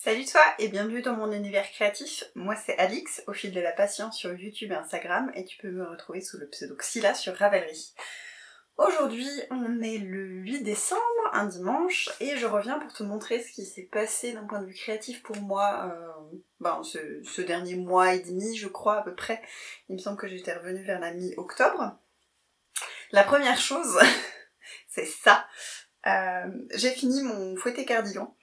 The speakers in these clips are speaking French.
Salut toi et bienvenue dans mon univers créatif. Moi c'est Alix, au fil de la patience sur YouTube et Instagram, et tu peux me retrouver sous le pseudo Xyla sur Ravelry. Aujourd'hui on est le 8 décembre, un dimanche, et je reviens pour te montrer ce qui s'est passé d'un point de vue créatif pour moi ce dernier mois et demi je crois à peu près. Il me semble que j'étais revenue vers la mi-octobre. La première chose, c'est ça. J'ai fini mon fouetté cardigan.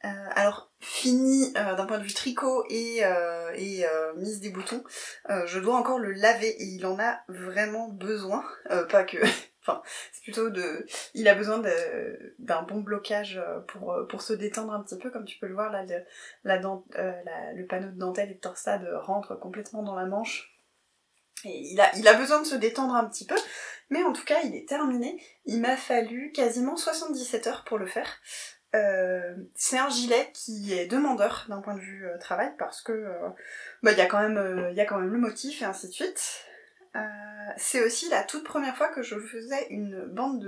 Alors fini d'un point de vue tricot et mise des boutons, je dois encore le laver et il en a vraiment besoin, pas que, enfin c'est plutôt de, il a besoin d'un bon blocage pour se détendre un petit peu, comme tu peux le voir là, le panneau de dentelle et de torsade rentre complètement dans la manche. Et il a besoin de se détendre un petit peu, mais en tout cas il est terminé. Il m'a fallu quasiment 77 heures pour le faire. C'est un gilet qui est demandeur d'un point de vue travail parce que il y a quand même le motif et ainsi de suite. C'est aussi la toute première fois que je faisais une bande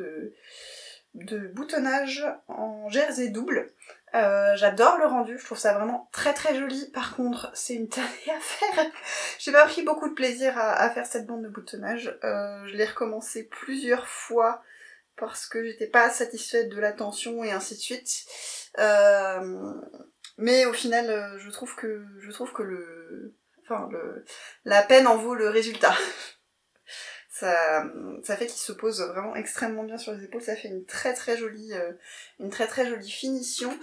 de boutonnage en jersey double. J'adore le rendu, je trouve ça vraiment très très joli. Par contre, c'est une tannée à faire. J'ai pas pris beaucoup de plaisir à faire cette bande de boutonnage. Je l'ai recommencé plusieurs fois parce que j'étais pas satisfaite de la tension et ainsi de suite. Mais au final, je trouve que la peine en vaut le résultat. Ça fait qu'il se pose vraiment extrêmement bien sur les épaules, ça fait une très très jolie finition.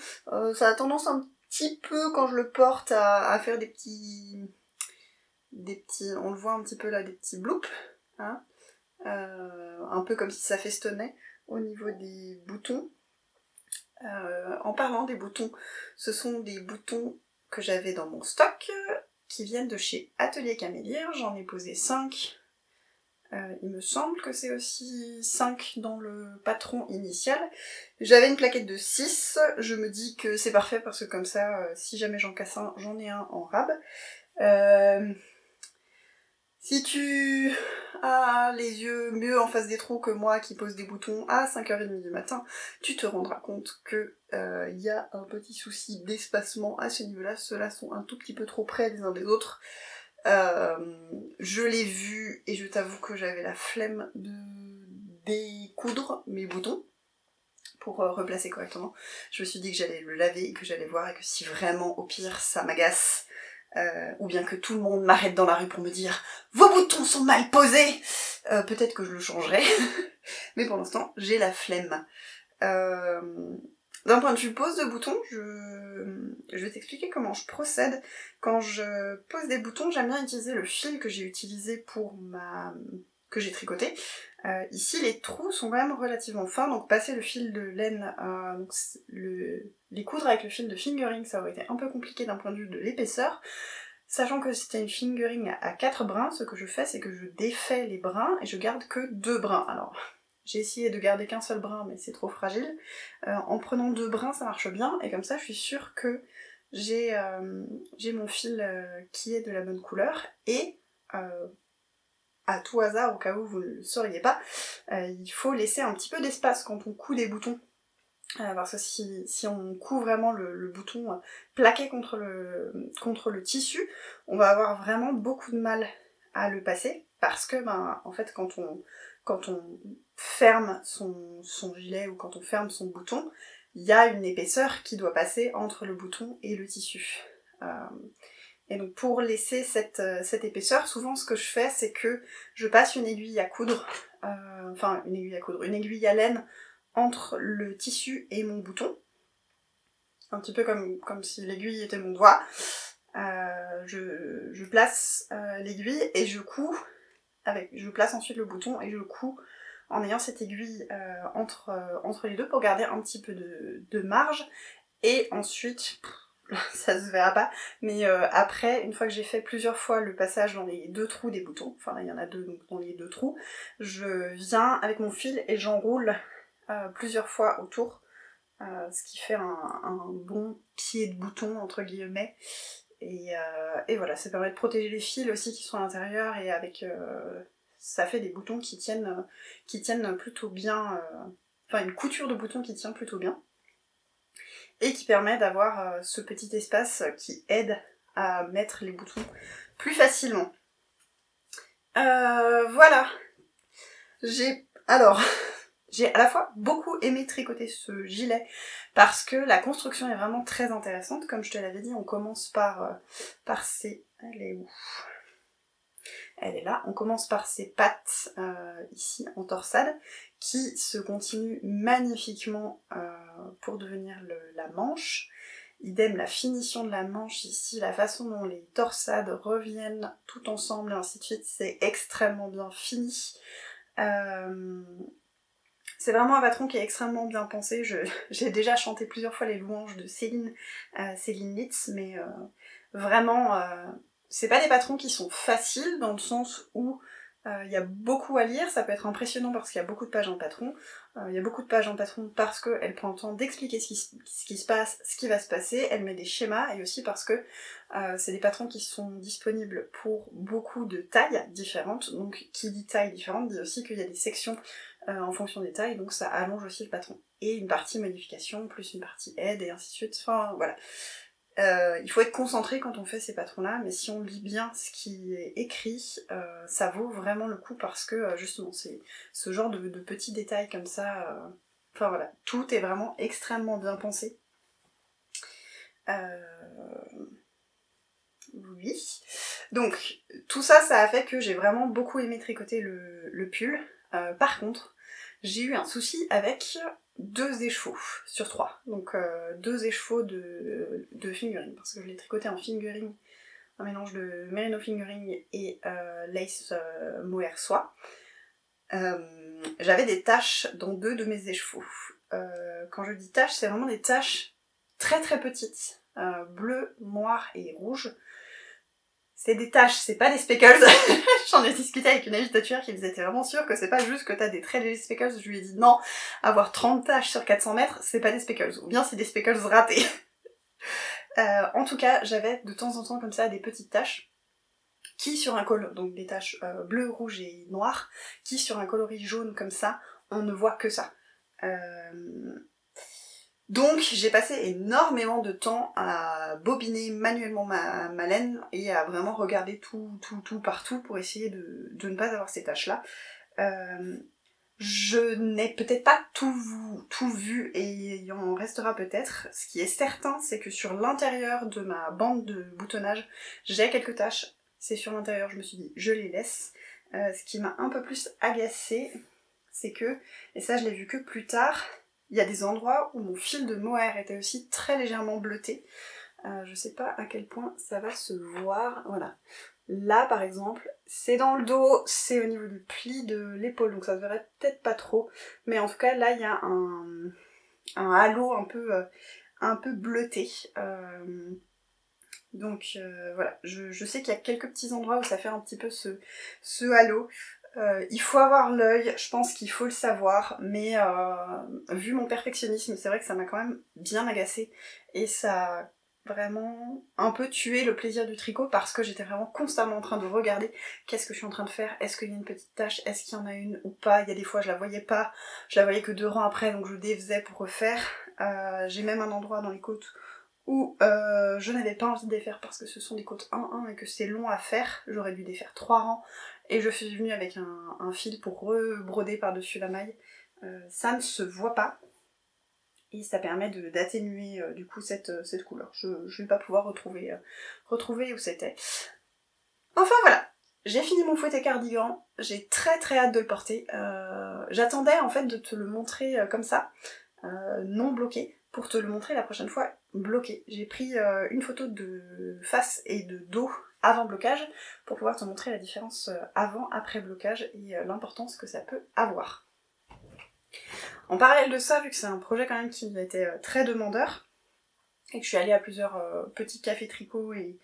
Ça a tendance un petit peu quand je le porte à faire des petits, on le voit un petit peu là, des petits bloops, hein, un peu comme si ça festonnait au niveau des boutons. En parlant des boutons, ce sont des boutons que j'avais dans mon stock, qui viennent de chez Atelier Camélière. J'en ai posé 5. Il me semble que c'est aussi 5 dans le patron initial. J'avais une plaquette de 6, je me dis que c'est parfait parce que comme ça, si jamais j'en casse un, j'en ai un en rab. Si tu as les yeux mieux en face des trous que moi qui pose des boutons à 5h30 du matin, tu te rendras compte que y a un petit souci d'espacement à ce niveau-là. Ceux-là sont un tout petit peu trop près les uns des autres. Je l'ai vu et je t'avoue que j'avais la flemme de découdre mes boutons pour replacer correctement. Je me suis dit que j'allais le laver et que j'allais voir et que si vraiment au pire ça m'agace, ou bien que tout le monde m'arrête dans la rue pour me dire « Vos boutons sont mal posés !» peut-être que je le changerai, mais pour l'instant j'ai la flemme. D'un point de vue pose de boutons, je vais t'expliquer comment je procède. Quand je pose des boutons, j'aime bien utiliser le fil que j'ai utilisé que j'ai tricoté. Ici, les trous sont quand même relativement fins, donc passer le fil de laine, les coudre avec le fil de fingering, ça aurait été un peu compliqué d'un point de vue de l'épaisseur. Sachant que c'était une fingering à 4 brins, ce que je fais, c'est que je défais les brins et je garde que 2 brins. Alors, j'ai essayé de garder qu'un seul brin, mais c'est trop fragile. En prenant 2 brins, ça marche bien, et comme ça, je suis sûre que j'ai mon fil qui est de la bonne couleur, et à tout hasard, au cas où vous ne le sauriez pas, il faut laisser un petit peu d'espace quand on coud des boutons. Parce que si on coud vraiment le bouton plaqué contre le tissu, on va avoir vraiment beaucoup de mal à le passer, parce que en fait quand on ferme son gilet ou quand on ferme son bouton, il y a une épaisseur qui doit passer entre le bouton et le tissu. Et donc pour laisser cette épaisseur, souvent ce que je fais, c'est que je passe une aiguille à coudre, une aiguille à laine entre le tissu et mon bouton, un petit peu comme si l'aiguille était mon doigt. Je place l'aiguille et je place ensuite le bouton et je couds en ayant cette aiguille entre les deux pour garder un petit peu de marge. Et ensuite, ça se verra pas, mais après, une fois que j'ai fait plusieurs fois le passage dans les 2 trous des boutons, enfin là il y en a 2, donc dans les 2 trous, je viens avec mon fil et j'enroule plusieurs fois autour, ce qui fait un bon pied de bouton entre guillemets, et voilà, ça permet de protéger les fils aussi qui sont à l'intérieur, et avec ça fait des boutons qui tiennent plutôt bien, une couture de boutons qui tient plutôt bien. et qui permet d'avoir ce petit espace qui aide à mettre les boutons plus facilement. Voilà. J'ai à la fois beaucoup aimé tricoter ce gilet parce que la construction est vraiment très intéressante. Comme je te l'avais dit, on commence par ces... Elle est où ? Elle est là. On commence par ces pattes ici en torsade qui se continuent magnifiquement pour devenir la manche. Idem la finition de la manche ici, la façon dont les torsades reviennent tout ensemble et ainsi de suite, c'est extrêmement bien fini. C'est vraiment un patron qui est extrêmement bien pensé. J'ai déjà chanté plusieurs fois les louanges de Céline Litz, mais vraiment, c'est pas des patrons qui sont faciles dans le sens où il y a beaucoup à lire. Ça peut être impressionnant parce qu'il y a beaucoup de pages en patron. Il y a beaucoup de pages en patron parce qu'elle prend le temps d'expliquer ce qui se passe, ce qui va se passer. Elle met des schémas et aussi parce que c'est des patrons qui sont disponibles pour beaucoup de tailles différentes. Donc qui dit taille différente dit aussi qu'il y a des sections en fonction des tailles, donc ça allonge aussi le patron. Et une partie modification, plus une partie aide, et ainsi de suite, enfin voilà. Il faut être concentré quand on fait ces patrons-là, mais si on lit bien ce qui est écrit, ça vaut vraiment le coup parce que justement, c'est ce genre de petits détails comme ça, enfin voilà, tout est vraiment extrêmement bien pensé. Oui. Donc, tout ça, ça a fait que j'ai vraiment beaucoup aimé tricoter le pull. Par contre, j'ai eu un souci avec 2 écheveaux sur 3. Donc 2 écheveaux de fingering, parce que je l'ai tricoté en fingering, un mélange de merino fingering et lace mohair soie. J'avais des taches dans 2 de mes écheveaux. Quand je dis taches, c'est vraiment des taches très très petites, bleu, noir et rouge. C'est des taches, c'est pas des speckles. J'en ai discuté avec une agitature qui disait t'es vraiment sûre que c'est pas juste que t'as des très légers speckles. Je lui ai dit non, avoir 30 taches sur 400 mètres, c'est pas des speckles. Ou bien c'est des speckles ratés. En tout cas, j'avais de temps en temps comme ça des petites taches qui sur un col, donc des taches bleues, rouges et noires, qui sur un coloris jaune comme ça, on ne voit que ça. Donc j'ai passé énormément de temps à bobiner manuellement ma laine et à vraiment regarder tout partout pour essayer de ne pas avoir ces taches-là. Je n'ai peut-être pas tout vu et il en restera peut-être. Ce qui est certain, c'est que sur l'intérieur de ma bande de boutonnage, j'ai quelques taches. C'est sur l'intérieur, je me suis dit, je les laisse. Ce qui m'a un peu plus agacée, c'est que, et ça je l'ai vu que plus tard, il y a des endroits où mon fil de mohair était aussi très légèrement bleuté. Je sais pas à quel point ça va se voir. Voilà. Là, par exemple, c'est dans le dos, c'est au niveau du pli de l'épaule, donc ça se verrait peut-être pas trop. Mais en tout cas, là, il y a un halo un peu bleuté. Donc voilà, je sais qu'il y a quelques petits endroits où ça fait un petit peu ce halo. Il faut avoir l'œil, je pense qu'il faut le savoir, mais vu mon perfectionnisme, c'est vrai que ça m'a quand même bien agacée et ça a vraiment un peu tué le plaisir du tricot parce que j'étais vraiment constamment en train de regarder qu'est-ce que je suis en train de faire, est-ce qu'il y a une petite tache, est-ce qu'il y en a une ou pas. Il y a des fois je la voyais pas, je la voyais que 2 rangs après, donc je défaisais pour refaire. J'ai même un endroit dans les côtes où je n'avais pas envie de défaire parce que ce sont des côtes 1-1 et que c'est long à faire, j'aurais dû défaire 3 rangs. Et je suis venue avec un fil pour rebroder par-dessus la maille. Ça ne se voit pas. Et ça permet d'atténuer du coup cette couleur. Je vais pas pouvoir retrouver où c'était. Enfin voilà, j'ai fini mon fouetté cardigan. J'ai très très hâte de le porter. J'attendais en fait de te le montrer comme ça, non bloqué, pour te le montrer la prochaine fois bloqué. J'ai pris une photo de face et de dos avant blocage pour pouvoir te montrer la différence avant-après blocage et l'importance que ça peut avoir. En parallèle de ça, vu que c'est un projet quand même qui a été très demandeur et que je suis allée à plusieurs petits cafés tricot et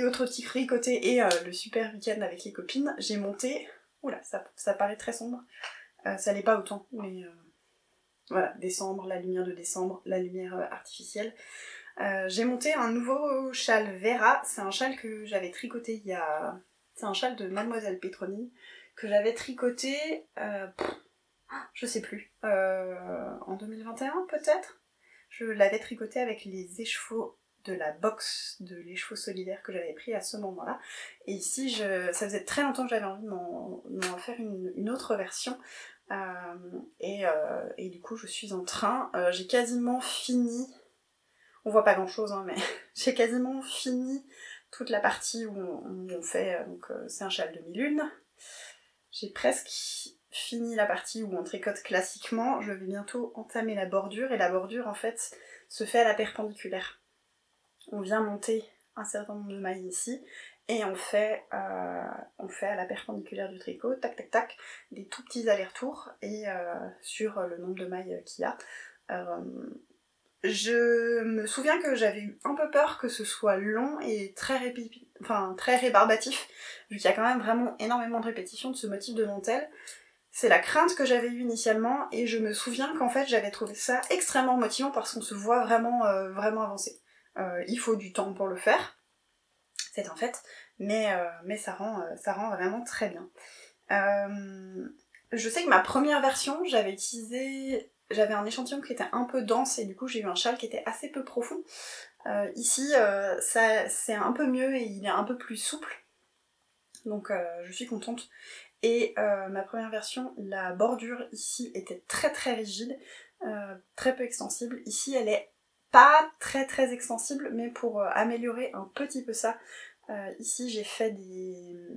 autres petits tricotés et le super week-end avec les copines, j'ai monté... Oula, ça paraît très sombre. Ça l'est pas autant, mais... Voilà, décembre, la lumière de décembre, la lumière artificielle. J'ai monté un nouveau châle Vera, c'est un châle que j'avais tricoté il y a... C'est un châle de Mademoiselle Petroni, que j'avais tricoté, je sais plus, en 2021 peut-être. Je l'avais tricoté avec les écheveaux de la box de l'écheveau solidaire que j'avais pris à ce moment-là. Et ici, ça faisait très longtemps que j'avais envie de m'en faire une autre version. Et du coup, je suis en train. J'ai quasiment fini. On voit pas grand-chose, hein, mais j'ai quasiment fini toute la partie où on fait. Donc, c'est un châle demi-lune. J'ai presque fini la partie où on tricote classiquement. Je vais bientôt entamer la bordure. Et la bordure, en fait, se fait à la perpendiculaire. On vient monter un certain nombre de mailles ici et on fait à la perpendiculaire du tricot, tac tac tac, des tout petits allers-retours et sur le nombre de mailles qu'il y a. Je me souviens que j'avais eu un peu peur que ce soit long et très rébarbatif, vu qu'il y a quand même vraiment énormément de répétitions de ce motif de dentelle. C'est la crainte que j'avais eue initialement et je me souviens qu'en fait j'avais trouvé ça extrêmement motivant parce qu'on se voit vraiment avancer. Il faut du temps pour le faire, c'est un fait, mais ça rend vraiment très bien. Je sais que ma première version, j'avais un échantillon qui était un peu dense et du coup j'ai eu un châle qui était assez peu profond. Ici, c'est un peu mieux et il est un peu plus souple, donc je suis contente. Et ma première version, la bordure ici était très très rigide, très peu extensible. Ici elle est pas très très extensible, mais pour améliorer un petit peu ça, ici j'ai fait il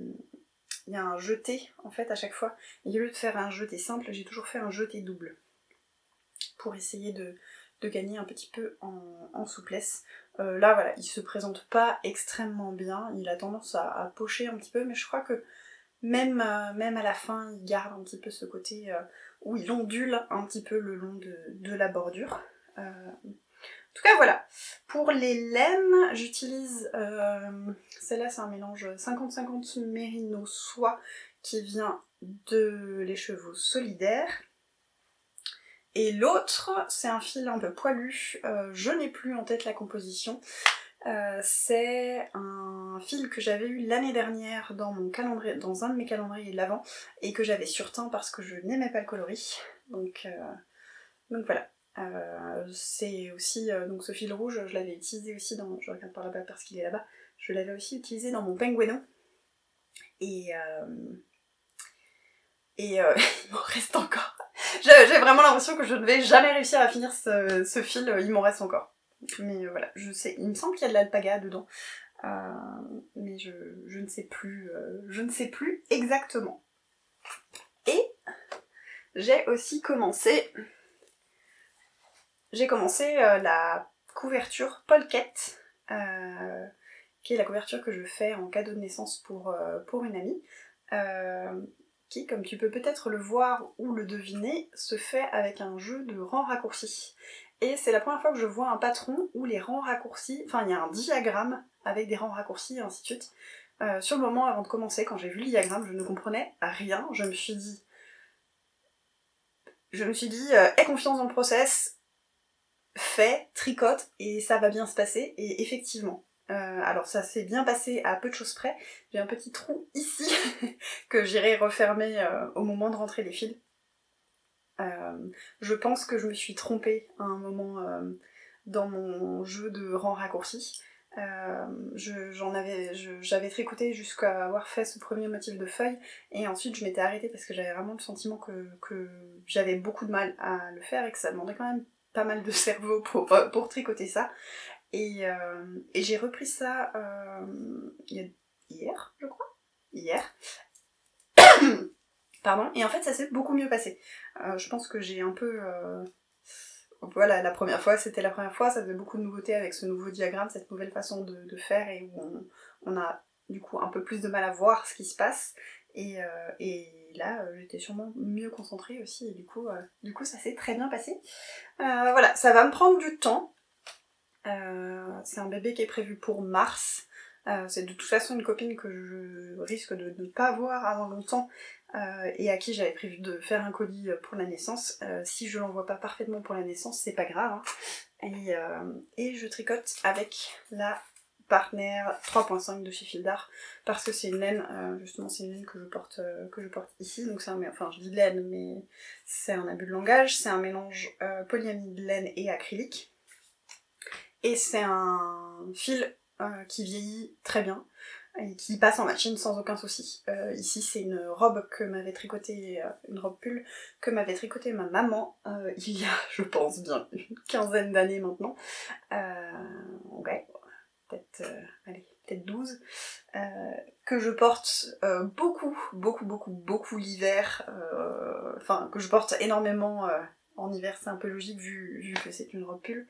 y a un jeté en fait à chaque fois. Et au lieu de faire un jeté simple, j'ai toujours fait un jeté double pour essayer de gagner un petit peu en souplesse. Là voilà, il se présente pas extrêmement bien, il a tendance à pocher un petit peu, mais je crois que même à la fin, il garde un petit peu ce côté où il ondule un petit peu le long de la bordure. En tout cas voilà, pour les laines, j'utilise, celle-là c'est un mélange 50-50 mérino soie qui vient de l'écheveau solidaire. Et l'autre, c'est un fil un peu poilu, je n'ai plus en tête la composition. C'est un fil que j'avais eu l'année dernière dans un de mes calendriers de l'Avent et que j'avais surteint parce que je n'aimais pas le coloris. Donc voilà. C'est aussi donc ce fil rouge, je l'avais utilisé aussi je regarde par là-bas parce qu'il est là-bas, je l'avais aussi utilisé dans mon pengueno et il m'en reste encore. J'ai vraiment l'impression que je ne vais jamais réussir à finir ce fil, il m'en reste encore. Mais voilà, je sais, il me semble qu'il y a de l'alpaga dedans, mais je ne sais plus, exactement. Et j'ai aussi commencé la couverture Polquette, qui est la couverture que je fais en cadeau de naissance pour une amie, qui, comme tu peux peut-être le voir ou le deviner, se fait avec un jeu de rangs raccourcis. Et c'est la première fois que je vois un patron où les rangs raccourcis, enfin il y a un diagramme avec des rangs raccourcis et ainsi de suite. Sur le moment, avant de commencer, quand j'ai vu le diagramme, je ne comprenais rien. Je me suis dit, aie confiance dans le process, fais, tricote, et ça va bien se passer. Et effectivement, alors ça s'est bien passé à peu de choses près. J'ai un petit trou ici que j'irai refermer au moment de rentrer les fils. Je pense que je me suis trompée à un moment dans mon jeu de rangs raccourcis. J'avais tricoté jusqu'à avoir fait ce premier motif de feuille et ensuite je m'étais arrêtée parce que j'avais vraiment le sentiment que j'avais beaucoup de mal à le faire et que ça demandait quand même pas mal de cerveau pour tricoter ça. Et j'ai repris ça hier, je crois. Hier. Pardon. Et en fait, ça s'est beaucoup mieux passé. Je pense que j'ai un peu... Voilà, c'était la première fois, ça faisait beaucoup de nouveautés avec ce nouveau diagramme, cette nouvelle façon de faire, et où on a du coup un peu plus de mal à voir ce qui se passe. Et là, j'étais sûrement mieux concentrée aussi, et du coup ça s'est très bien passé. Voilà, ça va me prendre du temps. C'est un bébé qui est prévu pour mars. C'est de toute façon une copine que je risque de ne pas voir avant longtemps et à qui j'avais prévu de faire un colis pour la naissance. Si je l'envoie pas parfaitement pour la naissance, c'est pas grave. Hein. Et je tricote avec la Partner 3.5 de chez Fildar parce que c'est une laine, justement c'est une laine que je porte ici. Donc je dis laine mais c'est un abus de langage, c'est un mélange polyamide laine et acrylique. Et c'est un fil qui vieillit très bien et qui passe en machine sans aucun souci. Ici c'est une robe que m'avait tricotée, une robe pull que m'avait tricotée ma maman il y a, je pense bien, une quinzaine d'années maintenant. Ouais, peut-être 12. Que je porte beaucoup l'hiver, enfin que je porte énormément en hiver, c'est un peu logique vu que c'est une robe pull,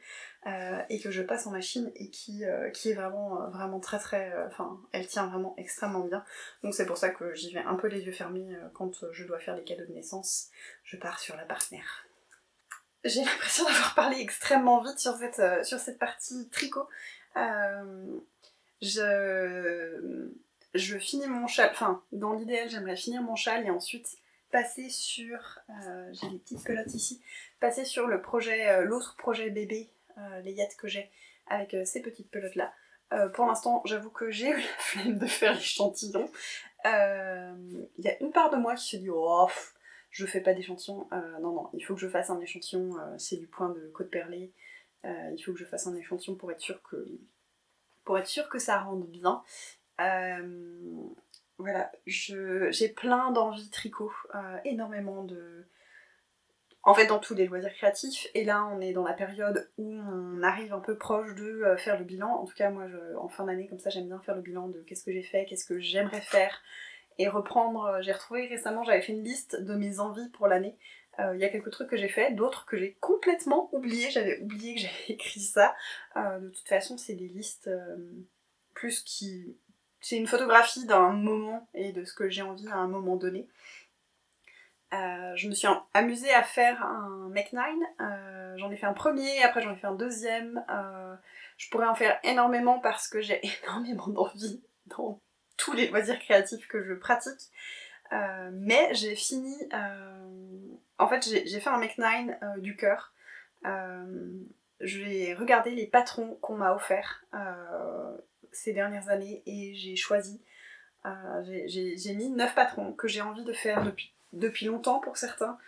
et que je passe en machine et qui est vraiment très enfin elle tient vraiment extrêmement bien, donc c'est pour ça que j'y vais un peu les yeux fermés quand je dois faire les cadeaux de naissance, je pars sur la partenaire. J'ai l'impression d'avoir parlé extrêmement vite sur cette partie tricot. Je finis mon châle, enfin dans l'idéal j'aimerais finir mon châle et ensuite passer sur, j'ai des petites pelotes ici, passer sur le projet, l'autre projet bébé, layette que j'ai avec ces petites pelotes là. Pour l'instant j'avoue que j'ai eu la flemme de faire l'échantillon. Il y a une part de moi qui se dit oh je fais pas d'échantillon, non il faut que je fasse un échantillon, c'est du point de côte perlée, il faut que je fasse un échantillon pour être sûr que ça rende bien. Voilà, j'ai plein d'envies tricot, énormément de... En fait, dans tous les loisirs créatifs, et là on est dans la période où on arrive un peu proche de faire le bilan. En tout cas, moi, en fin d'année, comme ça, j'aime bien faire le bilan de qu'est-ce que j'ai fait, qu'est-ce que j'aimerais faire, et reprendre... J'ai retrouvé récemment, j'avais fait une liste de mes envies pour l'année. Il y a quelques trucs que j'ai fait, d'autres que j'ai complètement oubliés, j'avais oublié que j'avais écrit ça. De toute façon, c'est des listes plus qui... C'est une photographie d'un moment et de ce que j'ai envie à un moment donné. Je me suis amusée à faire un Make 9, j'en ai fait un premier, après j'en ai fait un deuxième. Je pourrais en faire énormément parce que j'ai énormément d'envie dans tous les loisirs créatifs que je pratique. Mais j'ai fini... En fait, j'ai fait un Make 9 du cœur. J'ai regardé les patrons qu'on m'a offerts ces dernières années et j'ai choisi, j'ai mis 9 patrons que j'ai envie de faire depuis longtemps pour certains,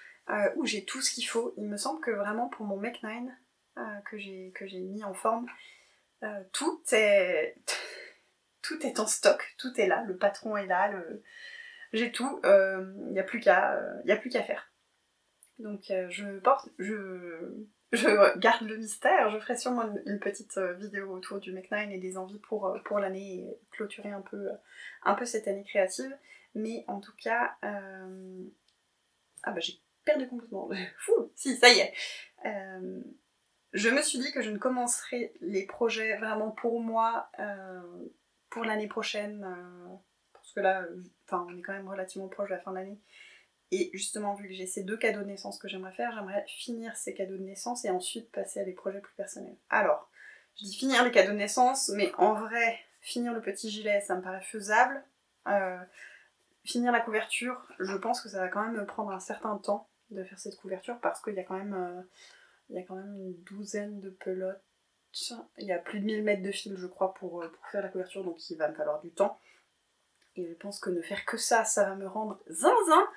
où j'ai tout ce qu'il faut. Il me semble que vraiment pour mon Make 9 que j'ai mis en forme, tout est en stock, tout est là, le patron est là, j'ai tout, il n'y a plus qu'à faire. Donc je garde le mystère, je ferai sûrement une petite vidéo autour du Make 9 et des envies pour l'année et clôturer un peu cette année créative. Mais en tout cas, ah bah j'ai perdu complètement, fou, si ça y est. Je me suis dit que je ne commencerai les projets vraiment pour moi pour l'année prochaine, parce que là, on est quand même relativement proche de la fin de l'année. Et justement, vu que j'ai ces 2 cadeaux de naissance que j'aimerais faire, j'aimerais finir ces cadeaux de naissance et ensuite passer à des projets plus personnels. Alors, je dis finir les cadeaux de naissance, mais en vrai, finir le petit gilet, ça me paraît faisable. Finir la couverture, je pense que ça va quand même me prendre un certain temps de faire cette couverture parce qu'il y a quand même une douzaine de pelotes. Il y a plus de 1000 mètres de fil, je crois, pour faire la couverture, donc il va me falloir du temps. Et je pense que ne faire que ça va me rendre zinzin.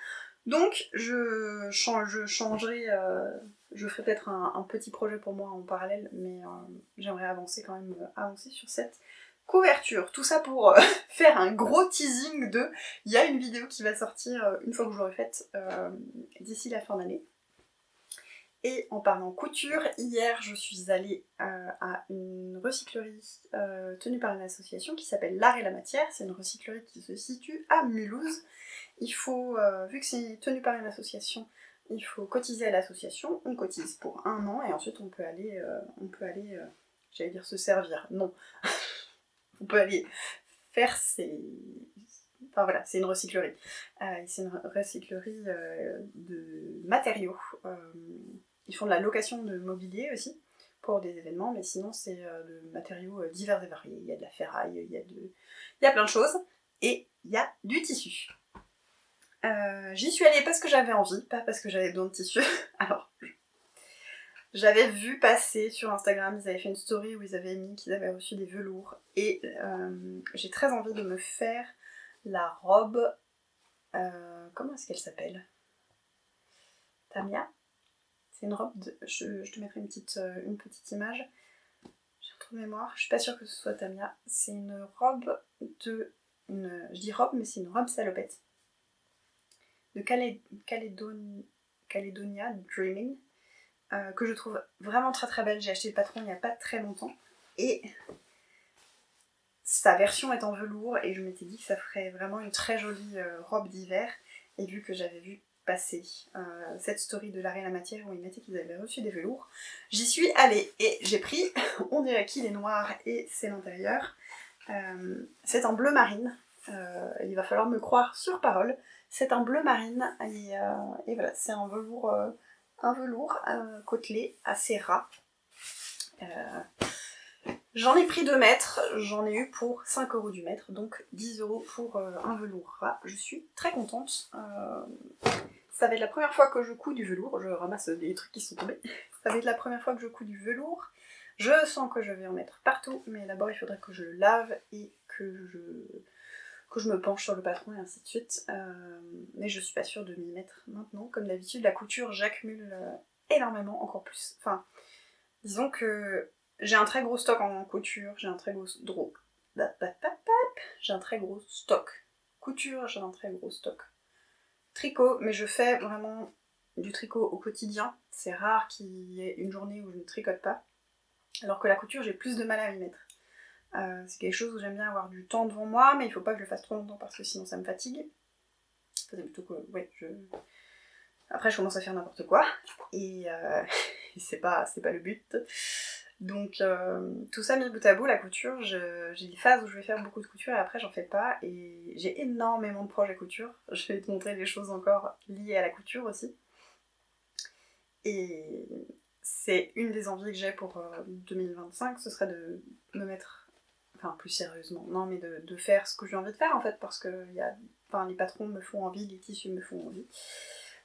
Donc je changerai, je ferai peut-être un petit projet pour moi en parallèle, mais j'aimerais avancer sur cette couverture. Tout ça pour faire un gros teasing de... Il y a une vidéo qui va sortir une fois que je l'aurai faite d'ici la fin d'année. Et en parlant couture, hier je suis allée à une recyclerie tenue par une association qui s'appelle L'Art et la Matière. C'est une recyclerie qui se situe à Mulhouse. Il faut, vu que c'est tenu par une association, il faut cotiser à l'association. On cotise pour 1 an et ensuite on peut aller, j'allais dire se servir, non. On peut aller faire ses... Enfin voilà, c'est une recyclerie. C'est une recyclerie de matériaux. Ils font de la location de mobilier aussi, pour des événements, mais sinon c'est de matériaux divers et variés. Il y a de la ferraille, il y a plein de choses, et il y a du tissu. J'y suis allée parce que j'avais envie, pas parce que j'avais besoin de tissu. Alors, j'avais vu passer sur Instagram, ils avaient fait une story où ils avaient mis qu'ils avaient reçu des velours, et j'ai très envie de me faire la robe... comment est-ce qu'elle s'appelle ? Tamia ? C'est une robe de... Je te mettrai une petite image. J'ai trou de mémoire, je suis pas sûre que ce soit Tamiya. C'est une robe de... je dis robe, mais c'est une robe salopette. De Caledonia Dreaming. Que je trouve vraiment très très belle. J'ai acheté le patron il n'y a pas très longtemps. Et sa version est en velours et je m'étais dit que ça ferait vraiment une très jolie robe d'hiver. Et vu que j'avais vu passer cette story de l'Art et la Matière où ils mettaient qu'ils avaient reçu des velours, j'y suis allée et j'ai pris, on dirait qu'il est noir et c'est l'intérieur. C'est en bleu marine. Il va falloir me croire sur parole. C'est un bleu marine et voilà, c'est un velours côtelé assez ras. J'en ai pris 2 mètres, j'en ai eu pour 5 € du mètre, donc 10 € pour un velours ras. Je suis très contente. Ça va être la première fois que je couds du velours, je ramasse des trucs qui sont tombés. Ça va être la première fois que je couds du velours. Je sens que je vais en mettre partout, mais d'abord il faudrait que je le lave et que je me penche sur le patron et ainsi de suite. Mais je suis pas sûre de m'y mettre maintenant. Comme d'habitude, la couture, j'accumule énormément, encore plus. Enfin, disons que j'ai un très gros stock en couture, j'ai un très gros stock. Couture, j'ai un très gros stock. Tricot, mais je fais vraiment du tricot au quotidien. C'est rare qu'il y ait une journée où je ne tricote pas. Alors que la couture, j'ai plus de mal à m'y mettre. C'est quelque chose où j'aime bien avoir du temps devant moi, mais il faut pas que je le fasse trop longtemps parce que sinon ça me fatigue. C'est plutôt que, ouais, après je commence à faire n'importe quoi, et c'est pas le but. Donc tout ça mis bout à bout, la couture, j'ai des phases où je vais faire beaucoup de couture et après j'en fais pas, et j'ai énormément de projets couture. Je vais te montrer des choses encore liées à la couture aussi. Et c'est une des envies que j'ai pour 2025, ce serait de me mettre, enfin plus sérieusement, non mais de faire ce que j'ai envie de faire en fait, parce que les patrons me font envie, les tissus me font envie.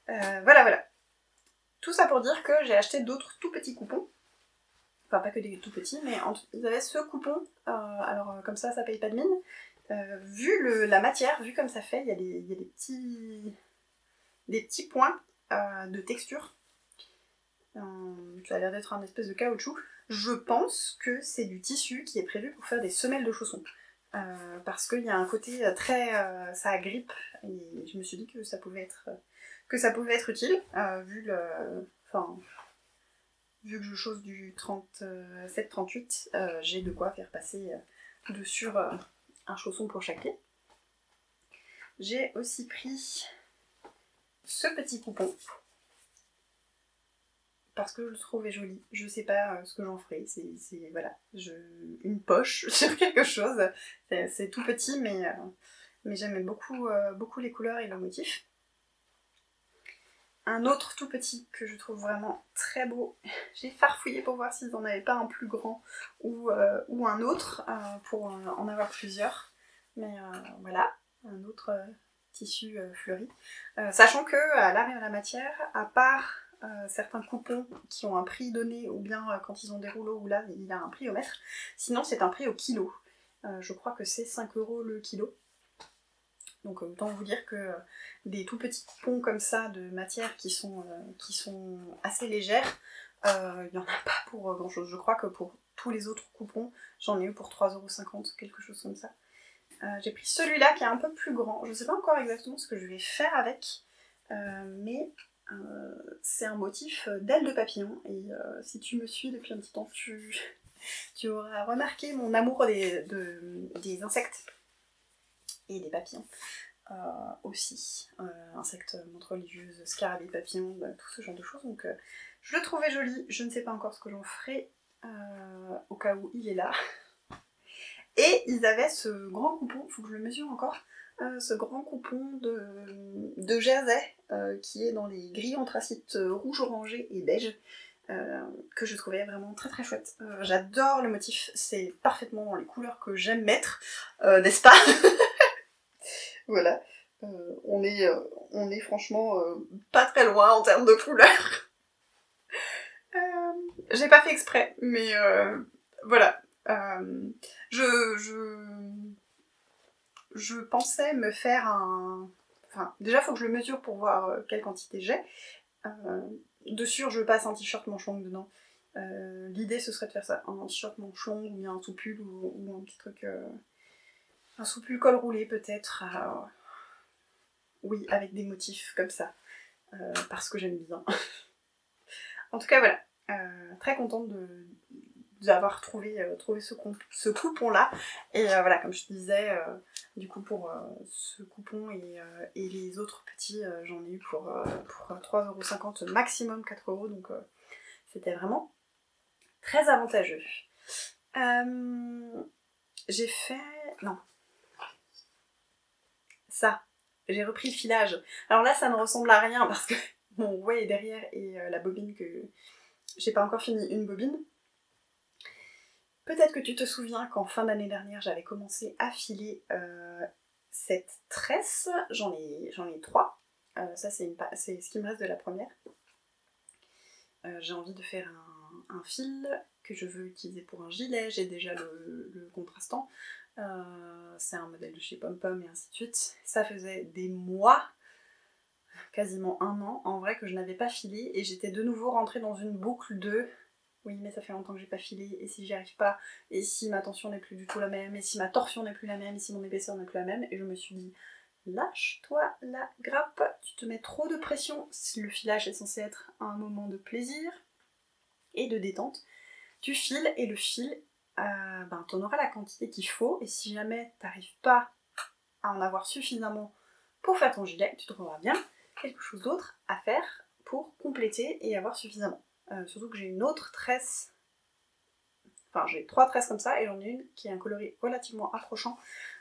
Voilà. Tout ça pour dire que j'ai acheté d'autres tout petits coupons. Enfin pas que des tout petits, mais ils avaient ce coupon, alors comme ça paye pas de mine. Vu la matière, vu comme ça fait, il y a des petits points de texture. Ça a l'air d'être un espèce de caoutchouc. Je pense que c'est du tissu qui est prévu pour faire des semelles de chaussons. Parce qu'il y a un côté très... ça agrippe, et je me suis dit que ça pouvait être utile, vu que je chausse du 37-38, j'ai de quoi faire passer dessus un chausson pour chaque pied. J'ai aussi pris ce petit coupon, parce que je le trouvais joli. Je sais pas ce que j'en ferai, voilà, une poche sur quelque chose. C'est tout petit, mais j'aime beaucoup les couleurs et le motif. Un autre tout petit que je trouve vraiment très beau, j'ai farfouillé pour voir s'ils en avaient pas un plus grand ou un autre, pour en avoir plusieurs. Mais voilà, un autre tissu fleuri. Sachant que à l'art et à la matière, à part certains coupons qui ont un prix donné, ou bien quand ils ont des rouleaux où là il y a un prix au mètre, sinon c'est un prix au kilo. Je crois que c'est 5 € le kilo. Donc autant vous dire que des tout petits coupons comme ça de matière qui sont assez légères, il n'y en a pas pour grand chose. Je crois que pour tous les autres coupons, j'en ai eu pour 3,50 €, quelque chose comme ça. J'ai pris celui-là qui est un peu plus grand. Je ne sais pas encore exactement ce que je vais faire avec, mais c'est un motif d'aile de papillon. Et si tu me suis depuis un petit temps, tu auras remarqué mon amour des insectes et des papillons. Aussi, insectes, montres religieuses, scarabées, papillons, tout ce genre de choses. Donc je le trouvais joli. Je ne sais pas encore ce que j'en ferai, au cas où il est là. Et ils avaient ce grand coupon, faut que je le mesure encore, ce grand coupon de jersey qui est dans les gris anthracite rouge, orangé et beige, que je trouvais vraiment très très chouette. J'adore le motif, c'est parfaitement dans les couleurs que j'aime mettre, n'est-ce pas? Voilà, on est franchement pas très loin en termes de couleurs. J'ai pas fait exprès, mais voilà. Je pensais me faire un... Enfin, déjà faut que je le mesure pour voir quelle quantité j'ai. De sûr, je passe un t-shirt manche longue dedans. L'idée ce serait de faire ça, un t-shirt manche longue ou bien un sous-pull ou un petit truc, un sous-pull col roulé peut-être, oui, avec des motifs comme ça, parce que j'aime bien. En tout cas voilà, très contente d'avoir trouvé ce coupon-là. Et voilà, comme je te disais, du coup pour ce coupon et les autres petits, j'en ai eu pour 3,50€ maximum 4€, donc c'était vraiment très avantageux. J'ai fait... non. Ça, j'ai repris le filage. Alors là, ça ne ressemble à rien parce que mon rouet est derrière et la bobine que... J'ai pas encore fini une bobine. Peut-être que tu te souviens qu'en fin d'année dernière, j'avais commencé à filer cette tresse. J'en ai 3. Ça, c'est ce qui me reste de la première. J'ai envie de faire un fil que je veux utiliser pour un gilet. J'ai déjà le contrastant. C'est un modèle de chez Pom Pom et ainsi de suite. Ça faisait des mois, quasiment 1 an, en vrai, que je n'avais pas filé. Et j'étais de nouveau rentrée dans une boucle de... Oui, mais ça fait longtemps que j'ai pas filé, et si j'y arrive pas, et si ma tension n'est plus du tout la même, et si ma torsion n'est plus la même, et si mon épaisseur n'est plus la même, et je me suis dit, lâche-toi la grappe, tu te mets trop de pression, si le filage est censé être un moment de plaisir et de détente, tu files, et le fil, t'en auras la quantité qu'il faut, et si jamais t'arrives pas à en avoir suffisamment pour faire ton gilet, tu trouveras bien quelque chose d'autre à faire pour compléter et avoir suffisamment. Surtout que j'ai une autre tresse, enfin j'ai 3 tresses comme ça et j'en ai une qui est un coloris relativement approchant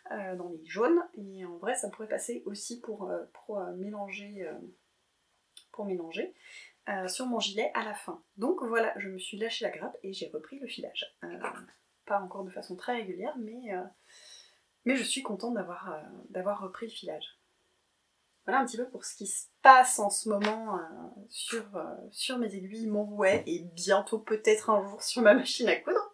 dans les jaunes, et en vrai ça pourrait passer aussi pour mélanger, sur mon gilet à la fin. Donc voilà, je me suis lâché la grappe et j'ai repris le filage. Pas encore de façon très régulière, mais je suis contente d'avoir repris le filage. Voilà un petit peu pour ce qui se passe en ce moment sur mes aiguilles, mon rouet, et bientôt peut-être un jour sur ma machine à coudre.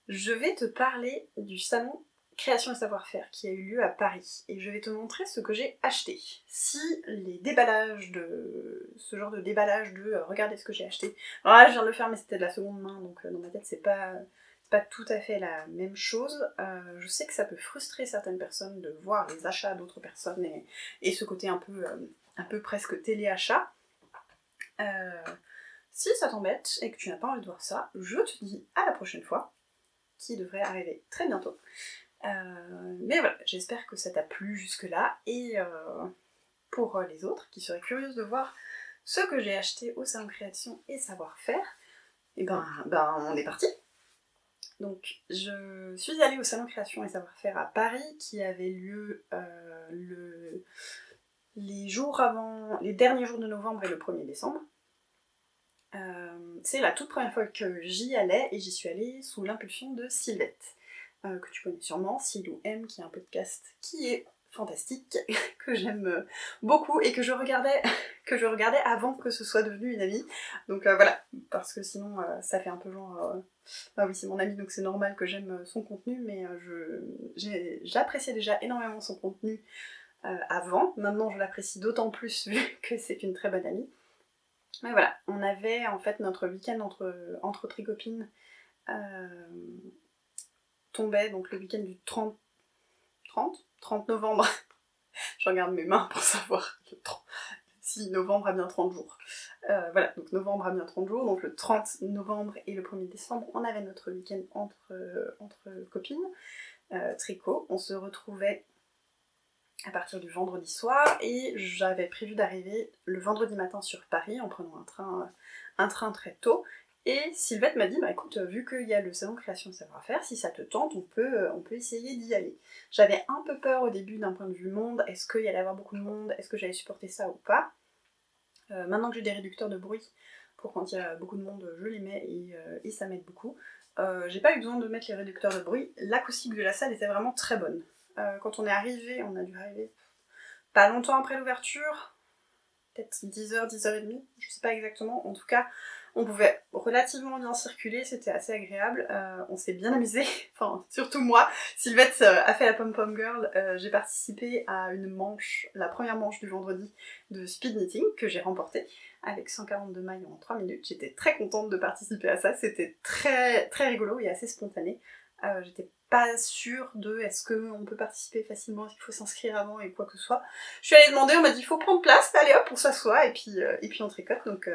Je vais te parler du salon Création et Savoir-Faire qui a eu lieu à Paris, et je vais te montrer ce que j'ai acheté. Si les déballages ce genre de déballage de regardez ce que j'ai acheté, alors là je viens de le faire mais c'était de la seconde main, donc dans ma tête c'est pas tout à fait la même chose. Je sais que ça peut frustrer certaines personnes de voir les achats d'autres personnes et ce côté un peu presque téléachat. Si ça t'embête et que tu n'as pas envie de voir ça, je te dis à la prochaine fois, qui devrait arriver très bientôt. Mais voilà, j'espère que ça t'a plu jusque-là, et pour les autres qui seraient curieuses de voir ce que j'ai acheté au salon Création et Savoir-Faire, et on est parti. Donc, je suis allée au salon Création et Savoir-Faire à Paris, qui avait lieu les derniers jours de novembre et le 1er décembre. C'est la toute première fois que j'y allais, et j'y suis allée sous l'impulsion de Sylvette, que tu connais sûrement, Silou M, qui est un podcast qui est fantastique, que j'aime beaucoup et que je regardais avant que ce soit devenu une amie. Donc voilà, parce que sinon ça fait un peu genre ah oui, c'est mon amie donc c'est normal que j'aime son contenu, mais j'appréciais déjà énormément son contenu avant. Maintenant je l'apprécie d'autant plus vu que c'est une très bonne amie. Mais voilà, on avait en fait notre week-end entre tricopines tombait donc le week-end du 30 novembre. Je regarde mes mains pour savoir si novembre a bien 30 jours. Voilà, donc novembre a bien 30 jours, donc le 30 novembre et le 1er décembre, on avait notre week-end entre copines, tricot. On se retrouvait à partir du vendredi soir, et j'avais prévu d'arriver le vendredi matin sur Paris en prenant un train très tôt. Et Sylvette m'a dit, bah écoute, vu qu'il y a le salon Création et Savoir-Faire, si ça te tente, on peut essayer d'y aller. J'avais un peu peur au début d'un point de vue monde, est-ce qu'il y allait avoir beaucoup de monde, est-ce que j'allais supporter ça ou pas. Maintenant que j'ai des réducteurs de bruit, pour quand il y a beaucoup de monde, je les mets et ça m'aide beaucoup. J'ai pas eu besoin de mettre les réducteurs de bruit, l'acoustique de la salle était vraiment très bonne. Quand on est arrivé, on a dû arriver pas longtemps après l'ouverture, peut-être 10h, 10h30, je sais pas exactement, en tout cas On pouvait relativement bien circuler, c'était assez agréable, on s'est bien amusé, enfin surtout moi. Sylvette a fait la pom-pom girl, j'ai participé à une manche, la première manche du vendredi de speed knitting que j'ai remportée avec 142 mailles en 3 minutes. J'étais très contente de participer à ça, c'était très, très rigolo et assez spontané. J'étais pas sûre de est-ce qu'on peut participer facilement, est-ce qu'il faut s'inscrire avant et quoi que ce soit. Je suis allée demander, on m'a dit il faut prendre place, allez hop, on s'assoit et puis on tricote, donc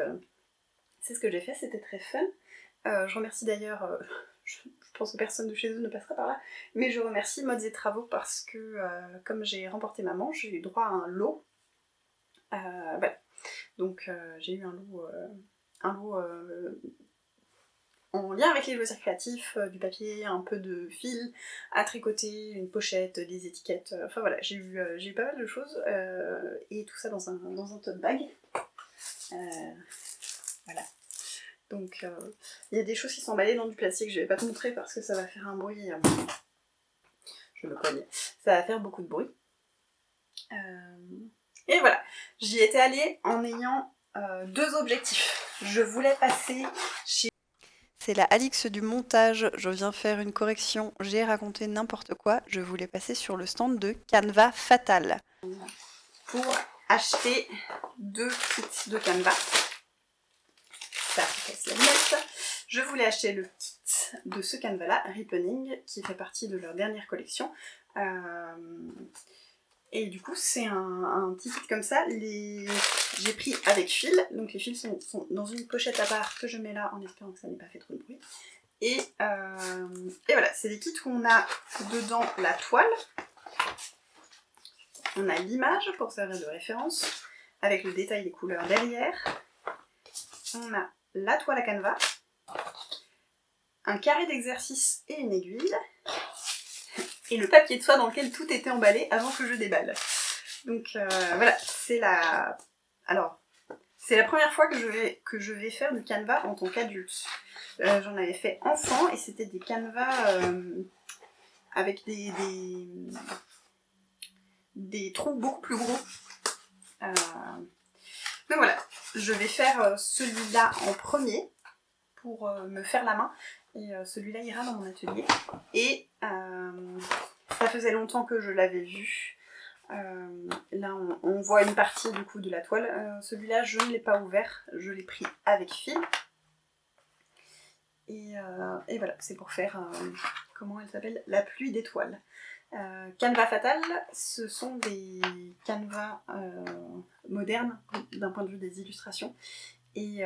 c'est ce que j'ai fait, c'était très fun. Je remercie d'ailleurs, je pense que personne de chez eux ne passera par là, mais je remercie Modes et Travaux parce que comme j'ai remporté ma manche, j'ai eu droit à un lot. Voilà. Donc j'ai eu un lot en lien avec les loisirs créatifs, du papier, un peu de fil à tricoter, une pochette, des étiquettes, enfin voilà, j'ai eu pas mal de choses, et tout ça dans un tote bag. Voilà. Donc il y a des choses qui sont emballées dans du plastique, je vais pas te montrer parce que ça va faire un bruit, je me cogne, ça va faire beaucoup de bruit. Et voilà, j'y étais allée en ayant 2 objectifs. Je voulais passer chez... C'est la Alix du montage, je viens faire une correction, j'ai raconté n'importe quoi, je voulais passer sur le stand de Canva Fatal pour acheter 2 kits de Canva. Ça casse la lunette. Je voulais acheter le kit de ce Canva là, Ripening, qui fait partie de leur dernière collection. Et du coup, c'est un petit kit comme ça. J'ai pris avec fil, donc les fils sont dans une pochette à part que je mets là en espérant que ça n'ait pas fait trop de bruit. Et voilà, c'est des kits où on a dedans la toile, on a l'image pour servir de référence, avec le détail des couleurs derrière, on a la toile à canevas, un carré d'exercice et une aiguille, et le papier de soie dans lequel tout était emballé avant que je déballe. Donc voilà, c'est la première fois que je vais faire du canevas en tant qu'adulte. J'en avais fait enfant et c'était des canevas avec des trous beaucoup plus gros. Donc voilà, je vais faire celui-là en premier pour me faire la main. Et celui-là ira dans mon atelier. Et ça faisait longtemps que je l'avais vu. Là on voit une partie du coup de la toile. Celui-là je ne l'ai pas ouvert, je l'ai pris avec fil. Et voilà, c'est pour faire, comment elle s'appelle, la pluie d'étoiles. Canva Fatal, ce sont des canevas modernes d'un point de vue des illustrations. Et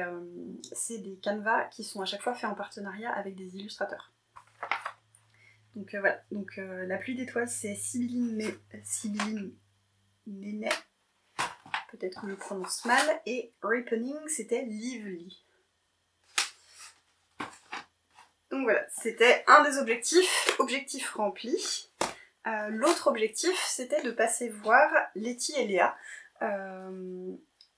c'est des canevas qui sont à chaque fois faits en partenariat avec des illustrateurs. Donc voilà, donc la pluie d'étoiles c'est Sibylline Nénet, peut-être que je prononce mal, et Ripening c'était Lively. Donc voilà, c'était un des objectif rempli. L'autre objectif c'était de passer voir Letty et Léa.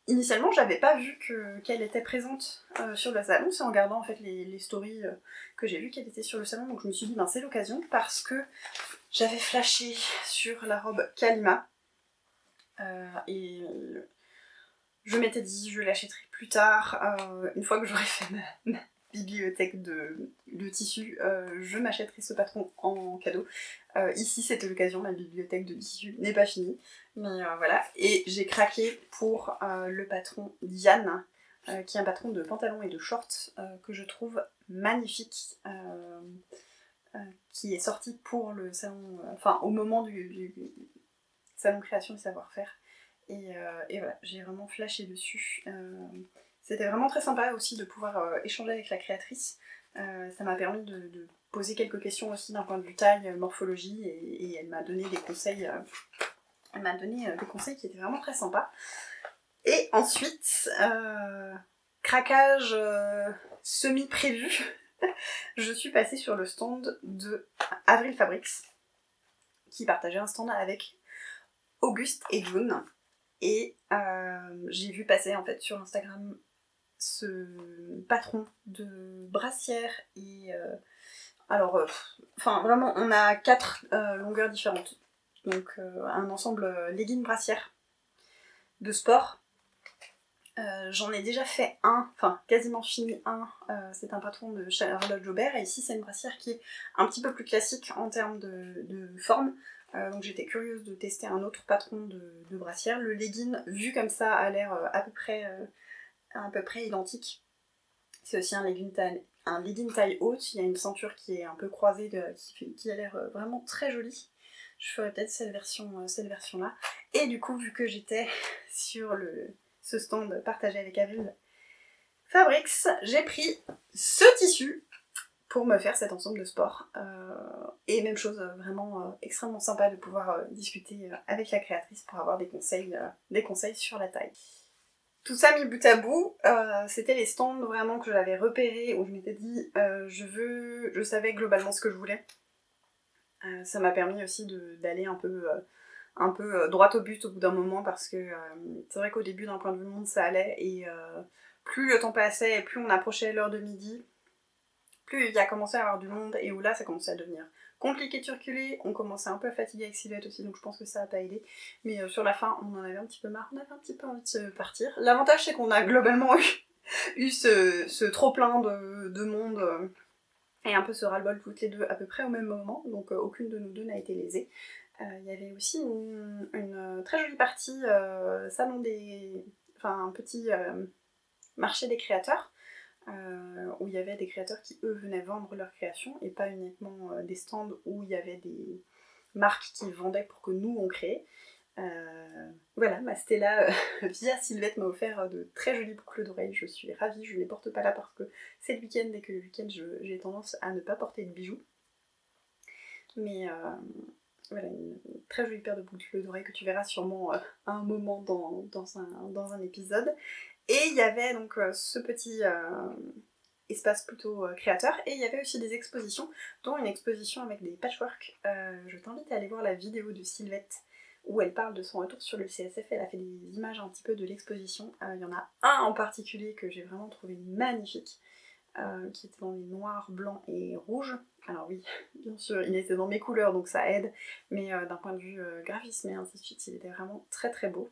Initialement, j'avais pas vu qu'elle était présente sur le salon, c'est en regardant en fait les stories que j'ai vu qu'elle était sur le salon, donc je me suis dit ben c'est l'occasion parce que j'avais flashé sur la robe Kalima et je m'étais dit je l'achèterai plus tard, une fois que j'aurai fait ma bibliothèque de tissus, je m'achèterai ce patron en cadeau. Ici c'était l'occasion, ma bibliothèque de tissus n'est pas finie, mais voilà, et j'ai craqué pour le patron Diane, qui est un patron de pantalons et de shorts que je trouve magnifique, qui est sorti pour le salon, enfin au moment du salon création et savoir-faire, et voilà, j'ai vraiment flashé dessus. C'était vraiment très sympa aussi de pouvoir échanger avec la créatrice. Ça m'a permis de poser quelques questions aussi d'un point de vue taille, morphologie, et elle m'a donné des conseils. Elle m'a donné des conseils qui étaient vraiment très sympas. Et ensuite, craquage semi-prévu, je suis passée sur le stand de Avril Fabrics, qui partageait un stand avec Auguste et June. Et j'ai vu passer en fait sur Instagram ce patron de brassière et alors enfin vraiment on a 4 longueurs différentes, donc un ensemble legging brassière de sport, J'en ai déjà fait un, enfin quasiment fini un, c'est un patron de Charlotte Jobert, et ici c'est une brassière qui est un petit peu plus classique en termes de forme, donc j'étais curieuse de tester un autre patron de brassière. Le legging, vu comme ça, a l'air à peu près identique. C'est aussi un legging taille haute, il y a une ceinture qui est un peu croisée, qui a l'air vraiment très jolie. Je ferai peut-être cette version-là. Et du coup, vu que j'étais sur ce stand partagé avec Avril Fabrics, j'ai pris ce tissu pour me faire cet ensemble de sport. Et même chose, vraiment extrêmement sympa de pouvoir discuter avec la créatrice pour avoir des conseils sur la taille. Tout ça mis bout à bout, c'était les stands vraiment que j'avais repérés, où je m'étais dit je savais globalement ce que je voulais. Ça m'a permis aussi d'aller un peu droit au but au bout d'un moment, parce que c'est vrai qu'au début d'un point de vue monde ça allait, et plus le temps passait et plus on approchait l'heure de midi, plus il y a commencé à avoir du monde, et où là ça commençait à devenir compliqué de circuler, on commençait un peu à fatiguer avec Silhouette aussi, donc je pense que ça a pas aidé. Mais sur la fin, on en avait un petit peu marre, on avait un petit peu envie de se partir. L'avantage c'est qu'on a globalement eu ce trop plein de monde, et un peu ce ras-le-bol toutes les deux à peu près au même moment, donc aucune de nous deux n'a été lésée. Il y avait aussi une très jolie partie un petit marché des créateurs, où il y avait des créateurs qui eux venaient vendre leurs créations, et pas uniquement des stands où il y avait des marques qui vendaient pour que nous on crée. Voilà, ma Stella via Sylvette m'a offert de très jolies boucles d'oreilles, je suis ravie, je ne les porte pas là parce que c'est le week-end, et que le week-end j'ai tendance à ne pas porter de bijoux. Mais voilà, une très jolie paire de boucles d'oreilles que tu verras sûrement à un moment dans un épisode. Et il y avait donc ce petit espace plutôt créateur, et il y avait aussi des expositions, dont une exposition avec des patchwork. Je t'invite à aller voir la vidéo de Sylvette où elle parle de son retour sur le CSF. Elle a fait des images un petit peu de l'exposition. Il y en a un en particulier que j'ai vraiment trouvé magnifique, qui était dans les noirs, blancs et rouges. Alors oui, bien sûr, il était dans mes couleurs, donc ça aide, mais d'un point de vue graphisme et ainsi de suite, il était vraiment très très beau.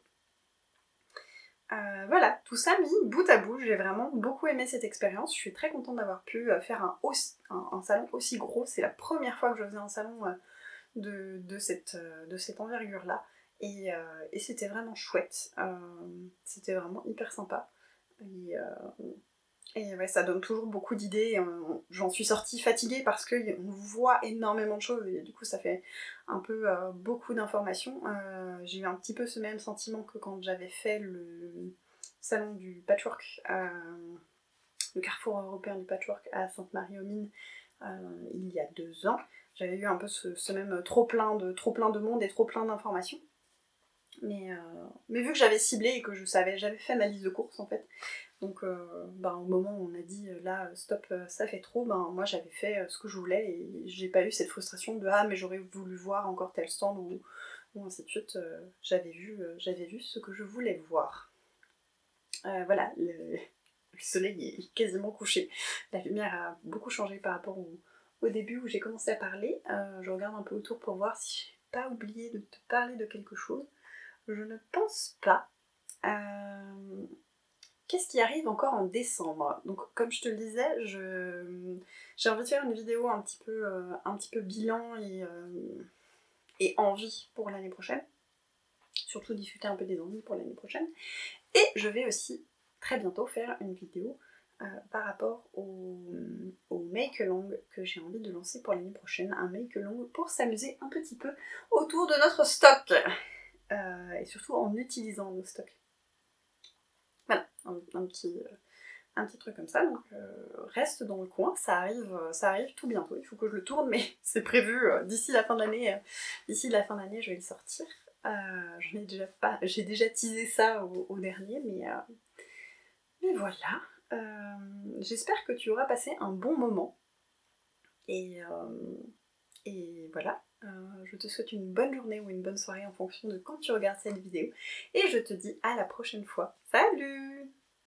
Voilà, tout ça mis bout à bout, j'ai vraiment beaucoup aimé cette expérience. Je suis très contente d'avoir pu faire un salon aussi gros. C'est la première fois que je faisais un salon de cette envergure-là. Et c'était vraiment chouette. C'était vraiment hyper sympa. Et ouais, ça donne toujours beaucoup d'idées. J'en suis sortie fatiguée parce qu'on voit énormément de choses, et du coup ça fait un peu beaucoup d'informations. J'ai eu un petit peu ce même sentiment que quand j'avais fait le salon du patchwork, le carrefour européen du patchwork à Sainte-Marie-aux-Mines, il y a 2 ans. J'avais eu un peu ce même trop plein de monde et trop plein d'informations. Mais vu que j'avais ciblé et que j'avais fait ma liste de courses en fait, donc au moment où on a dit là stop, ça fait trop, moi j'avais fait ce que je voulais, et j'ai pas eu cette frustration de ah mais j'aurais voulu voir encore tel stand ou ainsi de suite. J'avais vu ce que je voulais voir. Voilà, le soleil est quasiment couché, la lumière a beaucoup changé par rapport au début où j'ai commencé à parler. Je regarde un peu autour pour voir si j'ai pas oublié de te parler de quelque chose. Je ne pense pas. Qu'est-ce qui arrive encore en décembre? Donc comme je te le disais, j'ai envie de faire une vidéo un petit peu bilan et envie pour l'année prochaine. Surtout discuter un peu des envies pour l'année prochaine. Et je vais aussi très bientôt faire une vidéo par rapport au make-along que j'ai envie de lancer pour l'année prochaine. Un make-along pour s'amuser un petit peu autour de notre stock. Et surtout en utilisant nos stocks. Voilà, un petit truc comme ça, donc reste dans le coin, ça arrive tout bientôt, il faut que je le tourne, mais c'est prévu d'ici la fin de l'année, je vais le sortir. J'ai déjà teasé ça au dernier, mais voilà. J'espère que tu auras passé un bon moment, et voilà. Je te souhaite une bonne journée ou une bonne soirée en fonction de quand tu regardes cette vidéo, et je te dis à la prochaine fois. Salut!